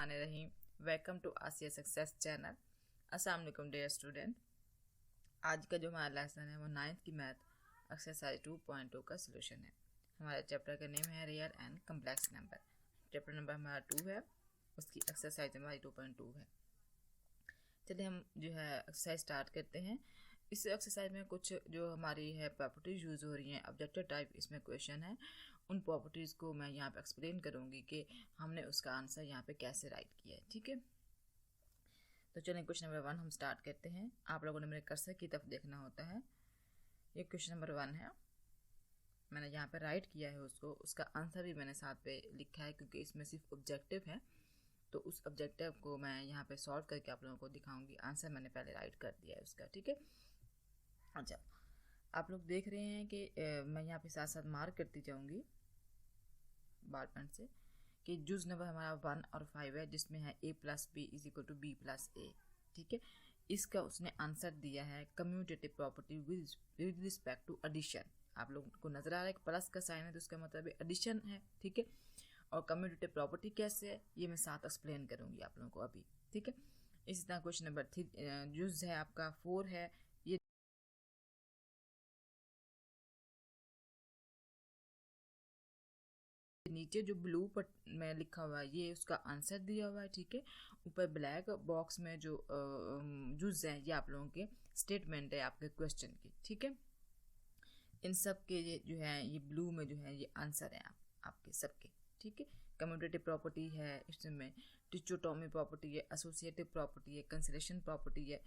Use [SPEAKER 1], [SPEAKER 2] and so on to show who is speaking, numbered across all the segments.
[SPEAKER 1] बिस्मिल्लाहिर्रहमानिर्रहीम। Welcome to Asiya success channel. अस्सलाम वालेकुम डियर स्टूडेंट। आज का जो हमारा लेसन है वो 9th की मैथ एक्सरसाइज 2.2 का सोल्यूशन है। हमारे चैप्टर का नेम है real and complex number. Chapter number हमारा 2 है, उसकी एक्सरसाइज हमारी 2.2 है। चलिए हम जो है एक्सरसाइज स्टार्ट करते हैं। इस एक्सरसाइज में कुछ जो हमारी है प्रॉपर्टीज यूज़ हो रही हैं, ऑब्जेक्टिव टाइप इसमें क्वेश्चन है। उन प्रॉपर्टीज़ को मैं यहाँ पे एक्सप्लेन करूँगी कि हमने उसका आंसर यहाँ पे कैसे राइट किया है। ठीक है, तो चलिए क्वेश्चन नंबर 1 हम स्टार्ट करते हैं। आप लोगों ने मेरे कर्सर की तरफ देखना होता है। ये क्वेश्चन नंबर 1 है, मैंने यहाँ पे राइट किया है उसको, उसका आंसर भी मैंने साथ पे लिखा है क्योंकि इसमें सिर्फ ऑब्जेक्टिव है। तो उस ऑब्जेक्टिव को मैं यहाँ पे सॉल्व करके आप लोगों को दिखाऊंगी। आंसर मैंने पहले राइट कर दिया है उसका। ठीक है, अच्छा आप लोग देख रहे हैं कि मैं यहाँ पे साथ साथ मार्क करती जाऊँगी बॉल पेन से कि जुज नंबर हमारा 1 और 5 है, जिसमें है a plus B is equal to B plus A. ठीक है, इसका उसने आंसर दिया है commutative property with respect to addition. आप लोगों को नजर आ रहा है कि प्लस का साइन है तो उसका मतलब एडिशन है। ठीक है, और कम्यूटेटिव प्रॉपर्टी कैसे है ये मैं साथ एक्सप्लेन करूंगी आप लोगों को अभी। ठीक है, इसी तरह क्वेश्चन नंबर 3 जुज है आपका 4 है। ये नीचे जो ब्लू पर में लिखा हुआ है ये उसका आंसर दिया हुआ है। ठीक है, ऊपर ब्लैक बॉक्स में जो जुज है ये आप लोगों के स्टेटमेंट है आपके क्वेश्चन की। ठीक है, इन सब के ये जो है ये ब्लू में जो है ये आंसर है आपके सबके। ठीक है, कम्यूटेटिव प्रॉपर्टी है, इसमें डिचोटोमी प्रॉपर्टी है, एसोसिएटिव प्रॉपर्टी है, कंसलेशन प्रॉपर्टी है,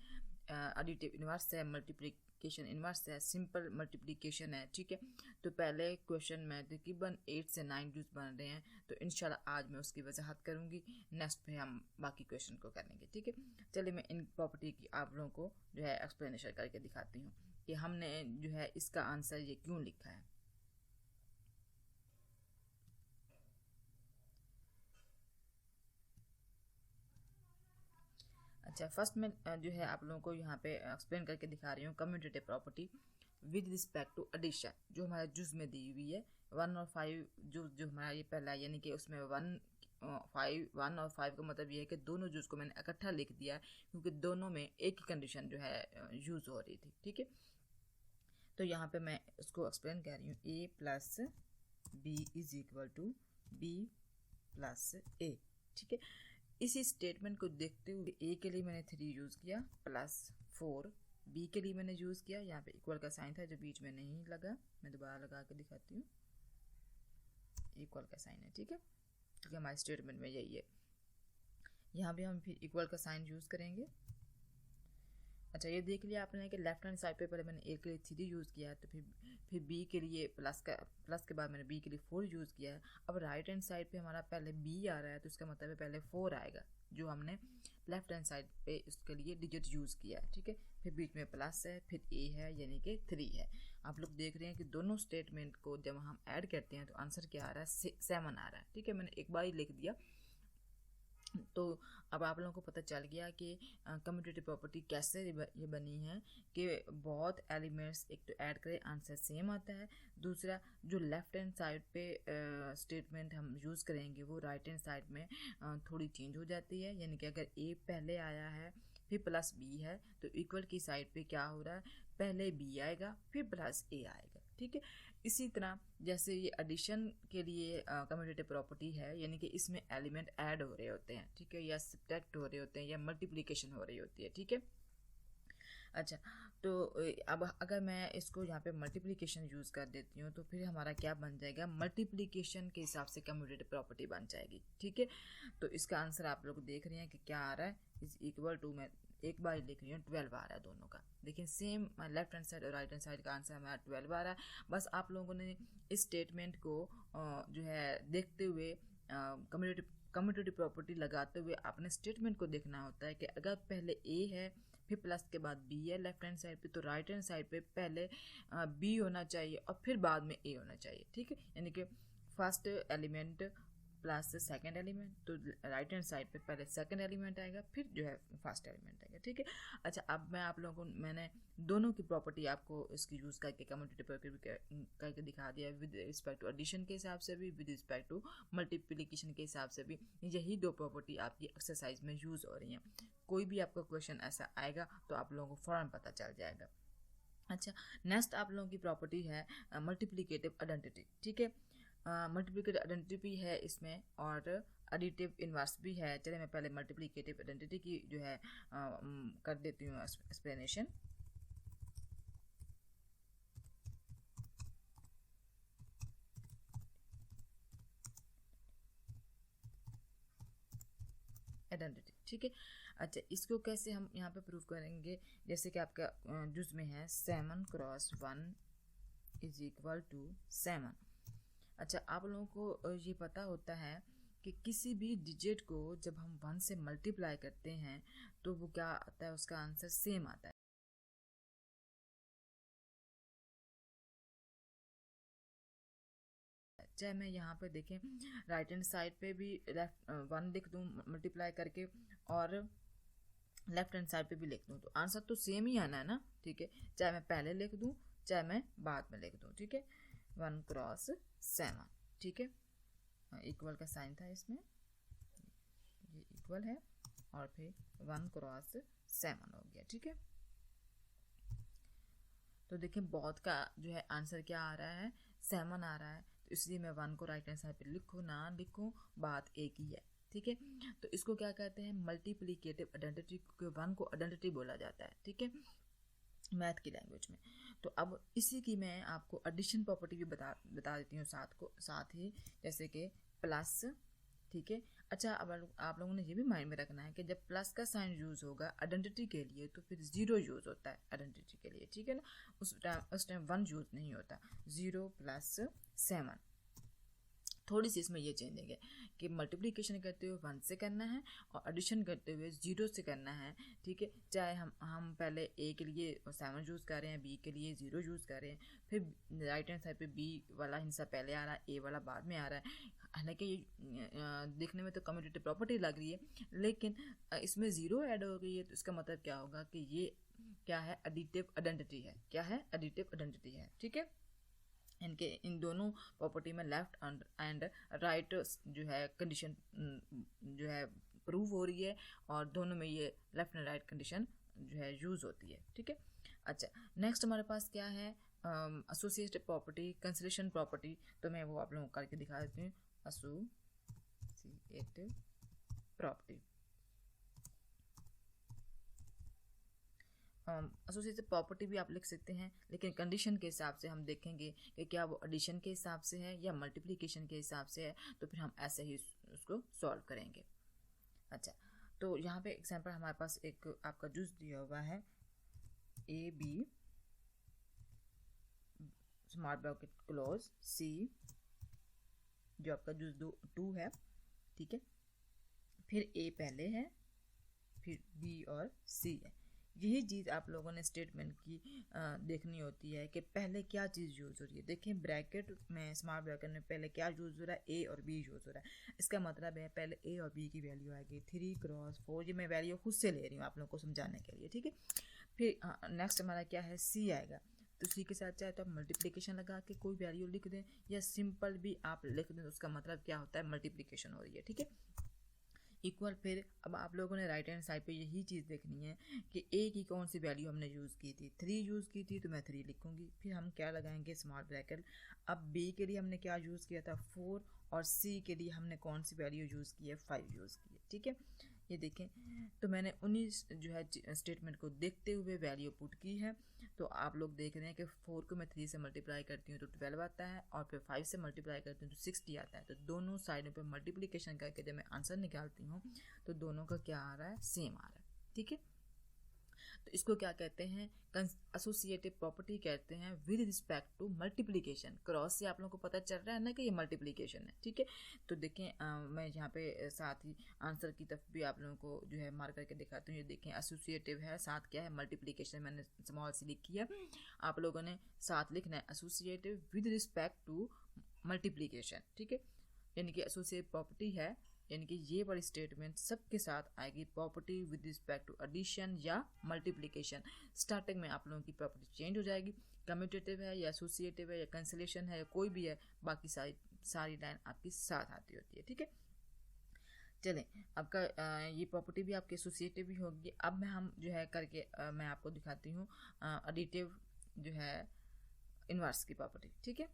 [SPEAKER 1] एडिटिव इनवर्स है, मल्टीप्लिकेशन इनवर्स है, सिंपल मल्टीप्लिकेशन है। ठीक है, तो पहले क्वेश्चन में तकरीबन 8 से 9 जूस बन रहे हैं, तो इंशाल्लाह आज मैं उसकी वजाहत करूंगी, नेक्स्ट पे हम बाकी क्वेश्चन को करेंगे। ठीक है, चलिए मैं इन प्रॉपर्टी की आप लोगों को जो है एक्सप्लेनेशन करके दिखाती हूँ कि हमने जो है इसका आंसर ये क्यों लिखा है। अच्छा, फर्स्ट में जो है आप लोगों को यहाँ पे एक्सप्लेन करके दिखा रही हूँ commutative property with respect to addition, जो हमारा जुज में दी हुई है 1 और 5। जो हमारा ये पहला है, यानी कि उसमें 1 और 5 का मतलब ये है कि दोनों जुज को मैंने इकट्ठा लिख दिया है क्योंकि दोनों में एक ही कंडीशन जो है यूज हो रही थी। ठीक है, तो यहाँ पे मैं उसको एक्सप्लेन कर रही हूँ a plus B is equal to B plus A. ठीक है, इसी स्टेटमेंट को देखते हुए ए के लिए मैंने 3 यूज़ किया प्लस 4, बी के लिए मैंने यूज़ किया, यहाँ पे इक्वल का साइन था जो बीच में नहीं लगा, मैं दोबारा लगा के दिखाती हूँ, इक्वल का साइन है। ठीक है, क्योंकि हमारे स्टेटमेंट में यही है। यहाँ भी हम फिर इक्वल का साइन यूज़ करेंगे। अच्छा, ये देख लिया आपने कि लेफ्ट हैंड साइड पे पहले मैंने ए के लिए 3 यूज़ किया है, तो फिर बी के लिए प्लस के बाद मैंने बी के लिए 4 यूज़ किया है। अब राइट हैंड साइड पे हमारा पहले बी आ रहा है, तो इसका मतलब है पहले 4 आएगा जो हमने लेफ्ट हैंड साइड पे उसके लिए डिजिट यूज़ किया है। ठीक है, फिर बीच में प्लस है, फिर ए है यानी कि 3 है। आप लोग देख रहे हैं कि दोनों स्टेटमेंट को जब हम ऐड करते हैं तो आंसर क्या आ रहा है, 7 आ रहा है। ठीक है, मैंने एक बार ही लिख दिया, तो अब आप लोगों को पता चल गया कि कम्यूटेटिव प्रॉपर्टी कैसे ये बनी है कि बहुत एलिमेंट्स एक तो ऐड करें आंसर सेम आता है, दूसरा जो लेफ्ट हैंड साइड पे स्टेटमेंट हम यूज़ करेंगे वो राइट हैंड साइड में थोड़ी चेंज हो जाती है। यानी कि अगर ए पहले आया है फिर प्लस बी है तो इक्वल की साइड पे क्या हो रहा है, पहले बी आएगा फिर प्लस ए आएगा। ठीक है, इसी तरह जैसे ये एडिशन के लिए कम्यूटेटिव प्रॉपर्टी है, यानी कि इसमें एलिमेंट ऐड हो रहे होते हैं। ठीक है, या सब्ट्रैक्ट हो रहे होते हैं या मल्टीप्लिकेशन हो रही होती है। ठीक है, अच्छा तो अब अगर मैं इसको यहाँ पे मल्टीप्लिकेशन यूज़ कर देती हूँ तो फिर हमारा क्या बन जाएगा, मल्टीप्लिकेशन के हिसाब से कम्यूटेटिव प्रॉपर्टी बन जाएगी। ठीक है, तो इसका आंसर आप लोग देख रहे हैं कि क्या आ रहा है, इज इक्वल टू, मैं एक बार लिख रही हूँ 12 आ रहा है दोनों का। देखिए सेम लेफ्ट हैंड साइड और राइट हैंड साइड का आंसर हमारा 12 आ रहा है। बस आप लोगों ने इस स्टेटमेंट को जो है देखते हुए कम्यूटेटिव प्रॉपर्टी लगाते हुए अपने स्टेटमेंट को देखना होता है कि अगर पहले ए है फिर प्लस के बाद बी है लेफ्ट हैंड साइड पे, तो राइट हैंड साइड पे पहले बी होना चाहिए और फिर बाद में ए होना चाहिए। ठीक है, यानी कि first element plus second element, तो राइट हैंड साइड पे पहले सेकंड एलिमेंट आएगा, फिर जो है फर्स्ट एलिमेंट आएगा, ठीक है। अच्छा, अब मैं आप लोगों को मैंने दोनों की प्रॉपर्टी आपको इसकी यूज़ करके कम्यूटेटिव प्रॉपर्टी करके दिखा दिया, विद रिस्पेक्ट टू एडिशन के हिसाब से भी, विद रिस्पेक्ट टू मल्टीप्लिकेशन के हिसाब से भी। यही दो प्रॉपर्टी आपकी एक्सरसाइज में यूज़ हो रही हैं। कोई भी आपका क्वेश्चन ऐसा आएगा तो आप लोगों को फ़ौरन पता चल जाएगा। अच्छा, नेक्स्ट आप लोगों की प्रॉपर्टी है मल्टीप्लिकेटिव आइडेंटिटी, ठीक है। मल्टीप्लिकेटिव आइडेंटिटी भी है इसमें और एडिटिव इन्वर्स भी है। चलिए मैं पहले मल्टीप्लिकेटिव आइडेंटिटी की जो है कर देती हूँ एक्सप्लेनेशन। आइडेंटिटी, ठीक है। अच्छा, इसको कैसे हम यहाँ पे प्रूव करेंगे, जैसे कि आपका जुज में है 7 क्रॉस 1 इज इक्वल टू 7। अच्छा, आप लोगों को ये पता होता है कि किसी भी डिजिट को जब हम 1 से मल्टीप्लाई करते हैं तो वो क्या आता है, उसका आंसर सेम आता है। चाहे मैं यहाँ पे देखें राइट हैंड साइड पे भी लेफ्ट 1 लिख दूँ मल्टीप्लाई करके और लेफ्ट हैंड साइड पे भी लिख दूँ, तो आंसर तो सेम ही आना है ना, ठीक है। चाहे मैं पहले लिख दूँ चाहे मैं बाद में लिख दूँ, ठीक है। 1 क्रॉस 7, ठीक है। इक्वल का साइन था इसमें, ये इक्वल है, और फिर 1 क्रॉस 7 हो गया, ठीक है। तो देखिए बहुत का जो है आंसर क्या आ रहा है, 7 आ रहा है, तो इसलिए मैं 1 को राइट हैंड साइड पे लिखूँ ना लिखूँ, बात एक ही है, ठीक है। तो इसको क्या कहते हैं, मल्टीप्लिकेटिव आइडेंटिटी, क्योंकि 1 को आइडेंटिटी बोला जाता है, ठीक है, मैथ की लैंग्वेज में। तो अब इसी की मैं आपको एडिशन प्रॉपर्टी भी बता देती हूँ साथ ही, जैसे कि प्लस, ठीक है। अच्छा, अब आप लोगों ने ये भी माइंड में रखना है कि जब प्लस का साइन यूज़ होगा आइडेंटिटी के लिए तो फिर 0 यूज़ होता है आइडेंटिटी के लिए, ठीक है ना। उस टाइम 1 यूज़ नहीं होता। 0 + 7, थोड़ी सी इसमें ये चेंज है कि मल्टीप्लिकेशन करते हुए 1 से करना है और एडिशन करते हुए 0 से करना है, ठीक है। चाहे हम पहले ए के लिए 7 यूज़ कर रहे हैं, बी के लिए 0 यूज़ कर रहे हैं, फिर राइट हैंड साइड पे बी वाला हिस्सा पहले आ रहा है, ए वाला बाद में आ रहा है। हालांकि ये देखने में तो कम्यूटेटिव प्रॉपर्टी लग रही है, लेकिन इसमें 0 ऐड हो गई है, तो इसका मतलब क्या होगा कि ये क्या है, एडिटिव आइडेंटिटी है। क्या है, एडिटिव आइडेंटिटी है, ठीक है। इन दोनों प्रॉपर्टी में लेफ्ट एंड राइट जो है कंडीशन जो है प्रूव हो रही है, और दोनों में ये लेफ्ट एंड राइट कंडीशन जो है यूज़ होती है, ठीक है। अच्छा, नेक्स्ट हमारे पास क्या है, एसोसिएटेड प्रॉपर्टी, कंसिलेशन प्रॉपर्टी, तो मैं वो आप लोगों को करके दिखा देती हूँ। एसोसिएटेड प्रॉपर्टी, एसोसिएटेड प्रॉपर्टी भी आप लिख सकते हैं, लेकिन कंडीशन के हिसाब से हम देखेंगे कि क्या वो एडिशन के हिसाब से है या मल्टीप्लिकेशन के हिसाब से है, तो फिर हम ऐसे ही उसको सॉल्व करेंगे। अच्छा, तो यहाँ पे एग्जांपल हमारे पास एक आपका जूस दिया हुआ है, A B small bracket close C, जो आपका जूस 2 है, ठीक है। फिर ए पहले है, फिर बी और सी है। यही चीज़ आप लोगों ने स्टेटमेंट की देखनी होती है कि पहले क्या चीज़ यूज़ हो रही है। देखें ब्रैकेट में, स्मॉल ब्रैकेट में पहले क्या यूज़ हो रहा है, ए और बी यूज़ हो रहा है। इसका मतलब है पहले ए और बी की वैल्यू आएगी 3 क्रॉस 4, ये मैं वैल्यू खुद से ले रही हूँ आप लोगों को समझाने के लिए, ठीक है। फिर नेक्स्ट हमारा क्या है, सी आएगा, तो सी के साथ चाहे तो आप मल्टीप्लिकेशन लगा के कोई वैल्यू लिख दें या सिंपल भी आप लिख दें, तो उसका मतलब क्या होता है, मल्टीप्लिकेशन हो रही है, ठीक है। इक्वल, फिर अब आप लोगों ने राइट हैंड साइड पे यही चीज़ देखनी है कि ए की कौन सी वैल्यू हमने यूज़ की थी, 3 यूज़ की थी, तो मैं 3 लिखूंगी। फिर हम क्या लगाएंगे, स्मॉल ब्रैकेट। अब बी के लिए हमने क्या यूज़ किया था, 4, और सी के लिए हमने कौन सी वैल्यू यूज़ की है, 5 यूज़ की है, ठीक है। ये देखें, तो मैंने 19 जो है स्टेटमेंट को देखते हुए वैल्यू पुट की है। तो आप लोग देख रहे हैं कि 4 को मैं 3 से मल्टीप्लाई करती हूँ तो 12 आता है, और फिर 5 से मल्टीप्लाई करती हूँ तो 60 आता है। तो दोनों साइडों पे मल्टीप्लिकेशन करके जब मैं आंसर निकालती हूँ तो दोनों का क्या आ रहा है, सेम आ रहा है, ठीक है। तो इसको क्या कहते हैं, एसोसिएटिव प्रॉपर्टी कहते हैं with respect to multiplication. Cross से आप लोगों को पता चल रहा है ना कि ये मल्टीप्लिकेशन है, ठीक है। तो देखें मैं यहाँ पे साथ ही आंसर की तरफ भी आप लोगों को जो है मार्क करके दिखाती हूँ। ये देखें एसोसिएटिव है, साथ क्या है, मल्टीप्लिकेशन, मैंने स्मॉल सी लिखी है, आप लोगों ने साथ लिखना है associative with respect to multiplication, ठीक है। यानी कि एसोसिएट प्रॉपर्टी है, यानी कि ये वाली स्टेटमेंट सबके साथ आएगी, property with respect to addition या मल्टीप्लिकेशन। स्टार्टिंग में आप लोगों की प्रॉपर्टी चेंज हो जाएगी, कम्यूटेटिव है या एसोसिएटिव है या कैंसिलेशन है या कोई भी है, बाकी सारी लाइन आपकी साथ आती होती है। ठीक है, चलें, आपका ये प्रॉपर्टी भी आपकी एसोसिएटिव भी होगी। अब हम जो है करके मैं आपको दिखाती हूँ एडिटिव जो है इनवर्स की प्रॉपर्टी। ठीक है,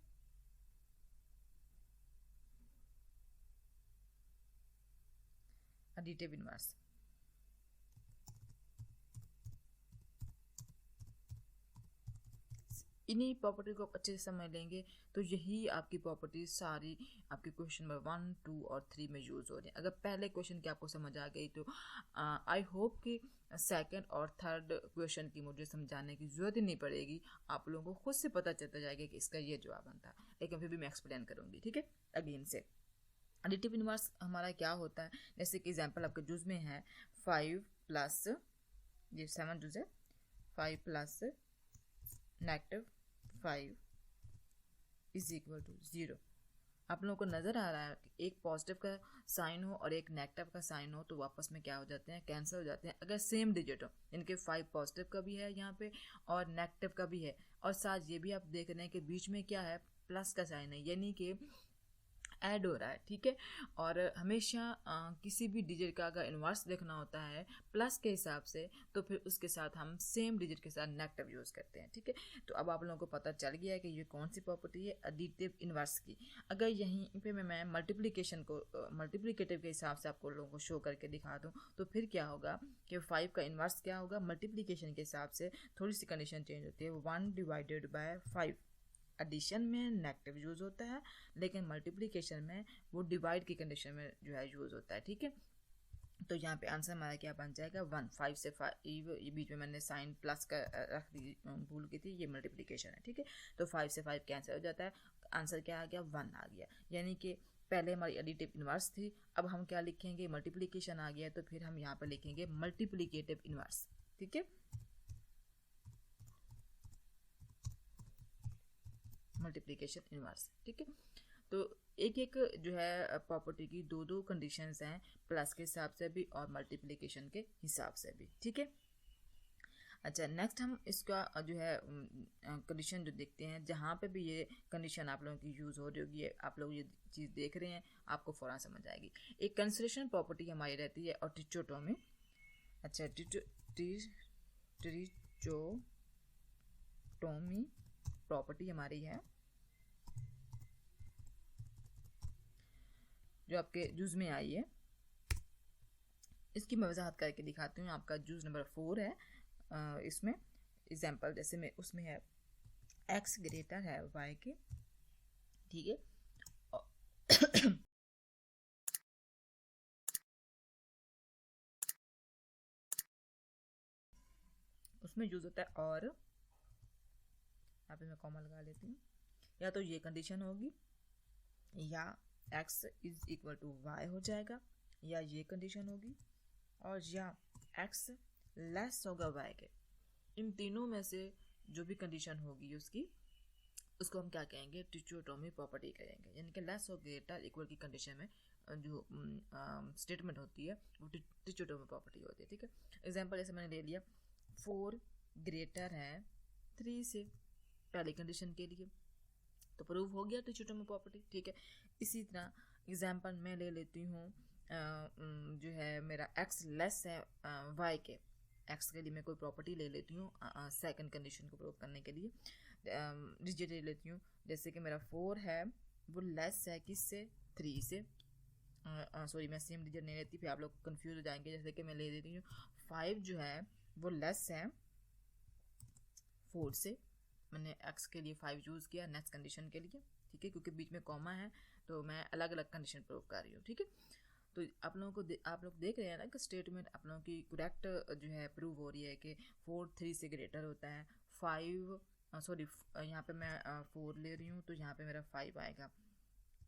[SPEAKER 1] एडिटिव इनवर्स। इन्हीं प्रॉपर्टी को अच्छे से समझ लेंगे तो यही आपकी प्रॉपर्टी सारी आपके क्वेश्चन नंबर 1, 2 और 3 में यूज़ हो रही है। अगर पहले क्वेश्चन की आपको समझ आ गई तो आई होप कि सेकंड और थर्ड क्वेश्चन की मुझे समझाने की ज़रूरत ही नहीं पड़ेगी, आप लोगों को खुद से पता चलता जाएगा कि इसका ये जवाब बनता है। लेकिन फिर भी मैं एक्सप्लेन करूँगी। ठीक है, अगेन से एडिटिव इनवर्स हमारा क्या होता है, जैसे कि एग्जाम्पल आपके जुज में है 5 प्लस ये 7 जुज है, 5 प्लस -5 इज इक्वल टू 0। आप लोगों को नज़र आ रहा है कि एक पॉजिटिव का साइन हो और एक नेगेटिव का साइन हो तो वापस में क्या हो जाते हैं, कैंसिल हो जाते हैं। अगर सेम डिजिट हो, इनके 5 पॉजिटिव का भी है यहाँ पे और नेगेटिव का भी है, और साथ ये भी आप देख रहे हैं कि बीच में क्या है, प्लस का साइन है, यानी कि ऐड हो रहा है। ठीक है, और हमेशा किसी भी डिजिट का अगर इन्वर्स देखना होता है प्लस के हिसाब से तो फिर उसके साथ हम सेम डिजिट के साथ नेगेटिव यूज़ करते हैं। ठीक है, तो अब आप लोगों को पता चल गया है कि ये कौन सी प्रॉपर्टी है एडिटिव इन्वर्स की। अगर यहीं पे मैं मल्टीप्लिकेशन को मल्टीप्लिकेटिव के हिसाब से आपको लोगों को शो करके दिखा दूँ तो फिर क्या होगा कि 5 का इन्वर्स क्या होगा, मल्टीप्लिकेशन के हिसाब से थोड़ी सी कंडीशन चेंज होती है। 1/5 एडिशन में नेगेटिव यूज़ होता है, लेकिन मल्टीप्लिकेशन में वो डिवाइड की कंडीशन में जो है यूज़ होता है। ठीक है, तो यहाँ पे आंसर हमारा क्या बन जाएगा 1। 5 से 5 ये बीच में मैंने साइन प्लस का रख दी, भूल की थी, ये मल्टीप्लिकेशन है। ठीक है, तो 5 से 5 कैंसिल हो जाता है, आंसर क्या आ गया 1 आ गया। यानी कि पहले हमारी एडिटिव इनवर्स थी, अब हम क्या लिखेंगे, मल्टीप्लिकेशन आ गया तो फिर हम यहाँ पर लिखेंगे मल्टीप्लिकेटिव इनवर्स। ठीक है, मल्टीप्लिकेशन इनवर्स। ठीक है, तो एक एक जो है प्रॉपर्टी की दो कंडीशंस हैं, प्लस के हिसाब से भी और मल्टीप्लिकेशन के हिसाब से भी। ठीक है, अच्छा नेक्स्ट हम इसका जो है कंडीशन जो देखते हैं, जहाँ पे भी ये कंडीशन आप लोगों की यूज़ हो रही होगी, आप लोग ये चीज़ देख रहे हैं, आपको फ़ौरन समझ आएगी। एक कंसिडरेशन प्रॉपर्टी हमारी रहती है और ट्रिचोटोमी। अच्छा ट्रिचोटोमी प्रॉपर्टी हमारी है जो आपके जूस में आई है। इसकी मैं वजाहत करके दिखाती हूँ। आपका जूस नंबर 4 है, इसमें एग्जाम्पल जैसे में उसमें है x ग्रेटर है y के। ठीक है, उसमें यूज होता है और, यहाँ पे मैं कॉमा लगा लेती हूँ, या तो ये कंडीशन होगी या x is equal to y हो जाएगा, या ये कंडीशन होगी, और या x लेस होगा y के। इन तीनों में से जो भी कंडीशन होगी उसको हम क्या कहेंगे, ट्रिचोटोमी प्रॉपर्टी कहेंगे। यानी कि लेस और ग्रेटर इक्वल की कंडीशन में जो स्टेटमेंट होती है वो ट्रिचोटोमी प्रॉपर्टी होती है। ठीक है, एग्जांपल जैसे मैंने ले लिया 4 ग्रेटर है 3 से, पहली कंडीशन के लिए तो प्रूव हो गया ट्रिचोटोमी प्रॉपर्टी। ठीक है, इसी तरह एग्जांपल मैं ले लेती हूँ जो है मेरा x लेस है y के। x के लिए मैं कोई प्रॉपर्टी ले लेती हूँ सेकंड कंडीशन को प्रूव करने के लिए, डिजिट ले लेती हूँ। जैसे कि मेरा 4 है वो लेस है किससे, 3 से। सॉरी मैं सेम डिजिट नहीं लेती, फिर आप लोग कंफ्यूज हो जाएंगे। जैसे कि मैं ले लेती हूँ 5 जो है वो लेस है 4 से, मैंने x के लिए 5 यूज़ किया नेक्स्ट कंडीशन के लिए। ठीक है, क्योंकि बीच में कॉमा है तो मैं अलग अलग कंडीशन प्रूव कर रही हूँ। ठीक है, तो आप लोगों को आप लोग देख रहे हैं ना कि स्टेटमेंट आप लोगों की करेक्ट जो है प्रूव हो रही है कि 4 3 से ग्रेटर होता है। 5 सॉरी यहाँ पे मैं 4 ले रही हूँ तो यहाँ पे मेरा 5 आएगा।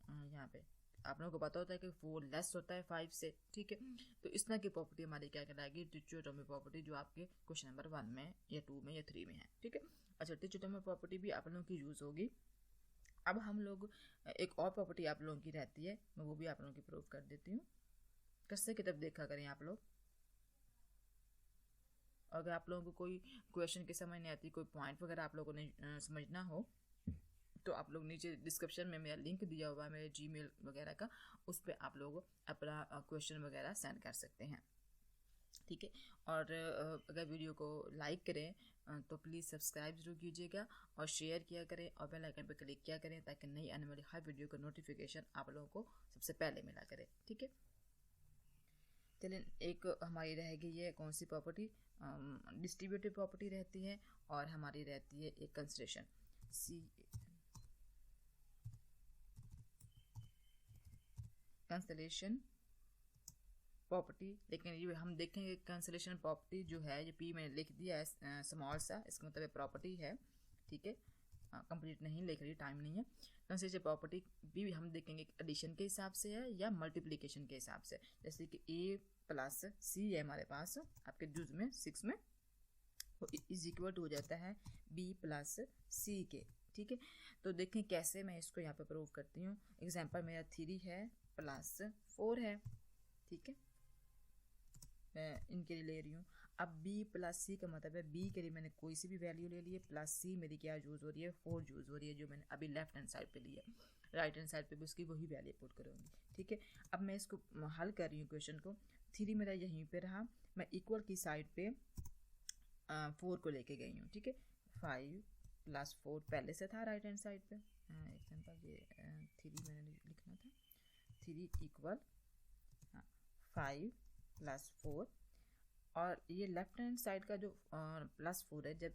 [SPEAKER 1] यहाँ पे आप लोगों को पता होता है कि 4 लेस होता है 5 से। ठीक है, तो इस तरह की प्रॉपर्टी हमारी क्या कहलाएगी, ट्रिचोटोमी प्रॉपर्टी, जो आपके क्वेश्चन नंबर 1 में या 2 में या 3 में है। ठीक है, अच्छा ट्रिचोटोमी प्रॉपर्टी भी आप लोगों की यूज़ होगी अब हम लोग एक और प्रॉपर्टी आप लोगों की रहती है, मैं वो भी आप लोगों की प्रूव कर देती हूँ। कससे की तरफ देखा करें आप लोग। अगर आप लोगों को कोई क्वेश्चन की समझ नहीं आती, कोई पॉइंट वगैरह आप लोगों ने समझना हो, तो आप लोग नीचे डिस्क्रिप्शन में मेरा लिंक दिया हुआ है मेरे जीमेल वगैरह का, उस पर आप लोग अपना क्वेश्चन वगैरह सेंड कर सकते हैं, ठीक है। और अगर वीडियो को लाइक करें तो प्लीज़ सब्सक्राइब जरूर कीजिएगा और शेयर किया करें और बेल आइकन पर क्लिक किया करें, ताकि नई आने वाली हर वीडियो का नोटिफिकेशन आप लोगों को सबसे पहले मिला करे, ठीक है। चलिए, एक हमारी रह गई है कौन सी प्रॉपर्टी, डिस्ट्रीब्यूटिव प्रॉपर्टी रहती है, और हमारी रहती है एक कंसिडरेशन कैंसलेशन प्रॉपर्टी। लेकिन ये हम देखेंगे कैंसलेशन प्रॉपर्टी जो है, ये पी मैंने लिख दिया है स्मॉल सा, इसका मतलब प्रॉपर्टी है, ठीक है। कंप्लीट नहीं लिख रही, टाइम नहीं है। कैंसलेशन प्रॉपर्टी भी हम देखेंगे एडिशन के हिसाब से है या मल्टीप्लिकेशन के हिसाब से। जैसे कि ए प्लस सी है हमारे पास आपके जुज में 6 में, वो इज इक्वल टू हो जाता है बी प्लस सी के, ठीक है। तो देखें कैसे मैं इसको यहाँ पे प्रूव करती हूँ। एग्जाम्पल मेरा 3 है प्लस 4 है, ठीक है, मैं इनके लिए ले रही हूँ। अब b प्लस सी का मतलब है b के लिए मैंने कोई सी भी वैल्यू ले ली है, प्लस सी मेरी क्या यूज़ हो रही है, 4 यूज़ हो रही है, जो मैंने अभी लेफ्ट हैंड साइड पे ली है। राइट हैंड साइड पे भी उसकी वही वैल्यू पुट करूँगी, ठीक है। अब मैं इसको हल कर रही हूँ क्वेश्चन को। 3 मेरा यहीं पे रहा, मैं इक्वल की साइड पे 4 को लेके गई हूँ, ठीक है। 5 प्लस 4 पहले से था राइट हैंड साइड पे। एग्जाम्पल ये 3 मैंने लिखना था, 3 इक्वल 5 प्लस 4, और ये लेफ्ट हैंड साइड का जो प्लस 4 है, जब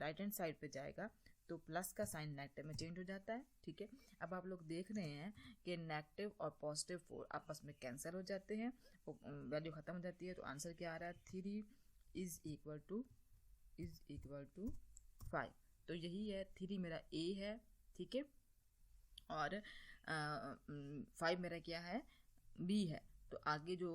[SPEAKER 1] राइट हैंड साइड पे जाएगा तो प्लस का साइन नेगेटिव में चेंज हो जाता है, ठीक है। अब आप लोग देख रहे हैं कि नेगेटिव और पॉजिटिव 4 आपस में कैंसिल हो जाते हैं, वैल्यू ख़त्म हो जाती है। तो आंसर क्या आ रहा है, 3 इज इक्वल टू 5। तो यही है, 3 मेरा ए है, ठीक है, और 5 मेरा क्या है, बी है। तो आगे जो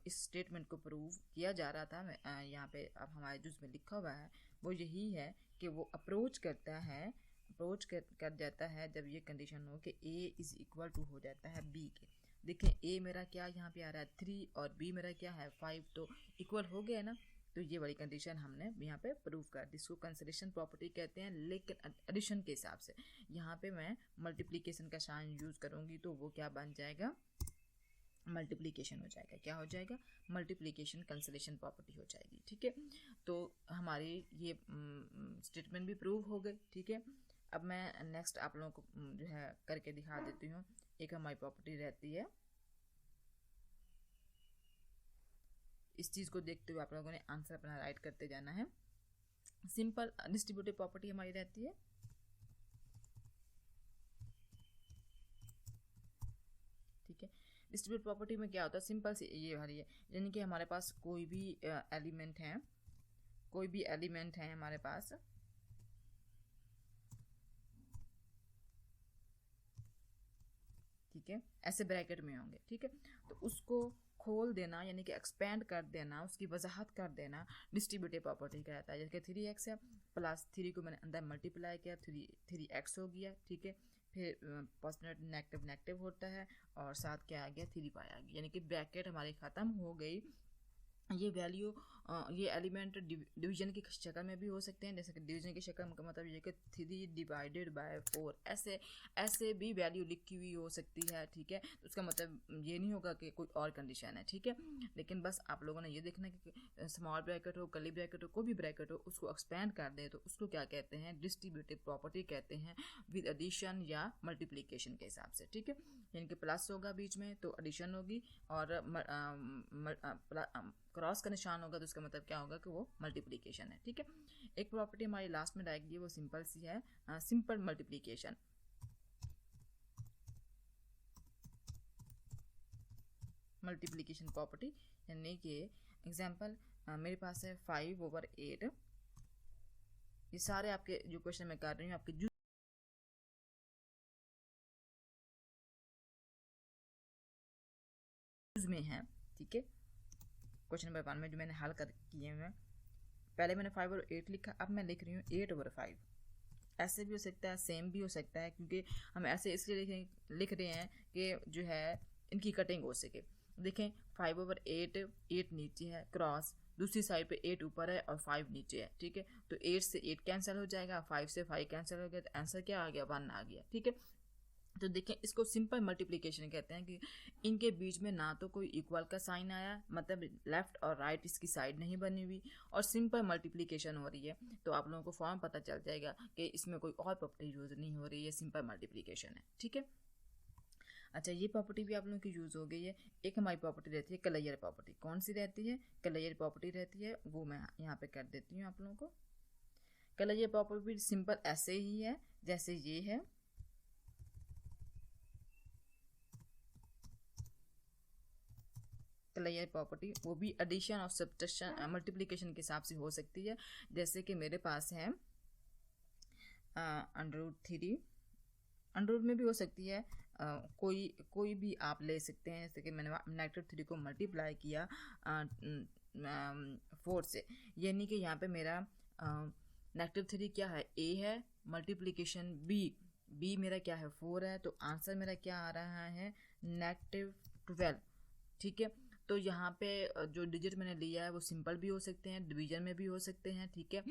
[SPEAKER 1] इस स्टेटमेंट को प्रूव किया जा रहा था, यहाँ पे अब हमारे जुज में लिखा हुआ है, वो यही है कि वो अप्रोच कर जाता है जब ये कंडीशन हो कि a इज इक्वल टू हो जाता है b के। देखें a मेरा क्या यहाँ पे आ रहा है 3 और b मेरा क्या है 5, तो इक्वल हो गया ना। तो ये वाली कंडीशन हमने यहाँ पे प्रूव कर दी, इसको कैंसलेशन प्रॉपर्टी कहते हैं। लेकिन एडिशन के हिसाब से यहाँ पे मैं मल्टीप्लिकेशन का साइन यूज करूँगी, तो वो क्या बन जाएगा, मल्टीप्लिकेशन हो जाएगा। क्या हो जाएगा, मल्टीप्लिकेशन कैंसलेशन प्रॉपर्टी हो जाएगी, ठीक है। तो हमारी ये स्टेटमेंट भी प्रूव हो गई, ठीक है। अब मैं नेक्स्ट आप लोगों को जो है करके दिखा देती हूँ। एक हमारी प्रॉपर्टी रहती है, इस चीज़ को देखते हुए आप लोगों ने आंसर अपना राइट करते जाना है। सिंपल डिस्ट्रीब्यूटिव प्रॉपर्टी हमारी रहती है, ठीक है। डिस्ट्रीब्यूटिव प्रॉपर्टी में क्या होता है, सिंपल सी ये वाली है, यानी कि हमारे पास कोई भी एलिमेंट है हमारे पास, ठीक है, ऐसे ब्रैकेट में होंगे, ठीक है। तो उसको खोल देना यानी कि एक्सपेंड कर देना, उसकी वजाहत कर देना, डिस्ट्रीब्यूटिव प्रॉपर्टी कहता है। जैसे 3x है, प्लस 3 को मैंने अंदर मल्टीप्लाई किया, 3x हो गया, ठीक है। फिर पॉजिटिव नेगेटिव होता है, और साथ क्या आ गया, 3 पाई आ गया, यानी कि ब्रैकेट हमारी ख़त्म हो गई। ये वैल्यू ये एलिमेंट डिवीजन की शक्ल में भी हो सकते हैं, जैसे कि डिवीजन की शक्ल का मतलब ये कि 3 डिवाइडेड बाय 4, ऐसे भी वैल्यू लिखी हुई हो सकती है, ठीक है। तो उसका मतलब ये नहीं होगा कि कोई और कंडीशन है, ठीक है। लेकिन बस आप लोगों ने ये देखना है कि स्मॉल ब्रैकेट हो, कर्ली ब्रैकेट हो, कोई भी ब्रैकेट हो, उसको एक्सपेंड कर दे तो उसको क्या कहते हैं, डिस्ट्रीब्यूटिव प्रॉपर्टी कहते हैं, विद एडिशन या मल्टीप्लीकेशन के हिसाब से, ठीक है। यानी कि प्लस होगा बीच में तो एडिशन होगी, और क्रॉस का निशान होगा तो उसका मतलब क्या होगा कि वो मल्टीप्लिकेशन है, ठीक है। एक प्रॉपर्टी हमारी लास्ट में आएगी, वो सिंपल सी है, सिंपल मल्टीप्लिकेशन। मल्टीप्लिकेशन प्रॉपर्टी यानी कि एग्जांपल मेरे पास है 5/8, ये सारे आपके जो क्वेश्चन मैं कर रही हूँ आपके में है, ठीक है। क्वेश्चन नंबर 1 में जो मैंने हल कर किए हैं, पहले मैंने 5/8 लिखा, अब मैं लिख रही हूँ 8/5। ऐसे भी हो सकता है, सेम भी हो सकता है, क्योंकि हम ऐसे इसलिए लिख रहे हैं कि जो है इनकी कटिंग हो सके। देखें 5/8, 8 नीचे है क्रॉस, दूसरी साइड पे 8 ऊपर है और 5 नीचे है, ठीक है। तो 8 से 8 कैंसिल हो जाएगा, 5 से 5 कैंसिल हो गया, तो आंसर क्या आ गया, 1 आ गया, ठीक है। तो देखें इसको सिंपल मल्टीप्लिकेशन कहते हैं कि इनके बीच में ना तो कोई इक्वल का साइन आया, मतलब लेफ्ट और राइट इसकी साइड नहीं बनी हुई, और सिंपल मल्टीप्लिकेशन हो रही है। तो आप लोगों को फॉर्म पता चल जाएगा कि इसमें कोई और प्रॉपर्टी यूज नहीं हो रही है, सिंपल मल्टीप्लिकेशन है, ठीक है। अच्छा, ये प्रॉपर्टी भी आप लोगों की यूज़ हो गई है। एक हमारी प्रॉपर्टी रहती है कलैयर प्रॉपर्टी। कौन सी रहती है, कलैयर प्रॉपर्टी रहती है, वो मैं यहाँ पे कर देती हूँ आप लोगों को। कलैयर प्रॉपर्टी सिंपल ऐसे ही है जैसे ये है, कलैयर प्रॉपर्टी, वो भी एडिशन और सब्ट्रैक्शन मल्टीप्लिकेशन के हिसाब से हो सकती है। जैसे कि मेरे पास है √3, अंडरवुड में भी हो सकती है, कोई भी आप ले सकते हैं। जैसे कि मैंने -3 को मल्टीप्लाई किया 4 से, यानी कि यहाँ पे मेरा -3 क्या है, a है, मल्टीप्लिकेशन b मेरा क्या है 4 है, तो आंसर मेरा क्या आ रहा है -12, ठीक है। तो यहाँ पे जो डिजिट मैंने लिया है वो सिंपल भी हो सकते हैं, डिवीजन में भी हो सकते हैं, ठीक है,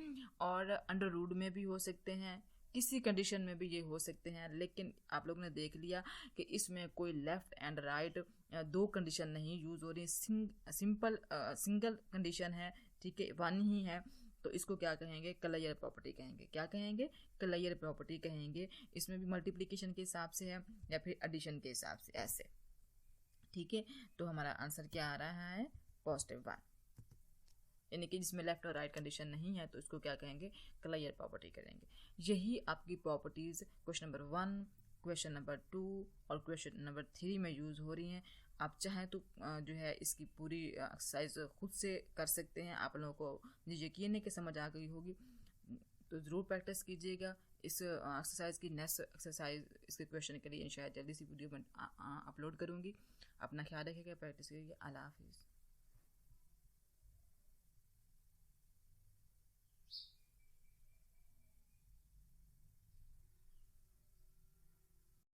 [SPEAKER 1] और अंडरवुड में भी हो सकते हैं, किसी कंडीशन में भी ये हो सकते हैं। लेकिन आप लोगों ने देख लिया कि इसमें कोई लेफ्ट एंड राइट दो कंडीशन नहीं यूज़ हो रही, सिंपल सिंगल कंडीशन है, ठीक है, 1 ही है। तो इसको क्या कहेंगे, कलैयर प्रॉपर्टी कहेंगे। क्या कहेंगे, कलैयर प्रॉपर्टी कहेंगे। इसमें भी मल्टीप्लिकेशन के हिसाब से है या फिर एडिशन के हिसाब से, ऐसे, ठीक है। तो हमारा आंसर क्या आ रहा है, +1, यानी कि जिसमें लेफ्ट और राइट कंडीशन नहीं है, तो इसको क्या कहेंगे, कलैयर प्रॉपर्टी करेंगे। यही आपकी properties question number 1, question number 2 और क्वेश्चन नंबर 3 में यूज़ हो रही हैं। आप चाहें तो जो है इसकी पूरी एक्सरसाइज खुद से कर सकते हैं। आप लोगों को मुझे यकीन है कि समझ आ गई होगी, तो ज़रूर प्रैक्टिस कीजिएगा इस एक्सरसाइज की। नेक्स्ट एक्सरसाइज इसके क्वेश्चन के लिए शायद जल्दी सी वीडियो में अपलोड करूँगी। अपना ख्याल रखिएगा, प्रैक्टिस कीजिएगा। अल्लाह हाफिज़।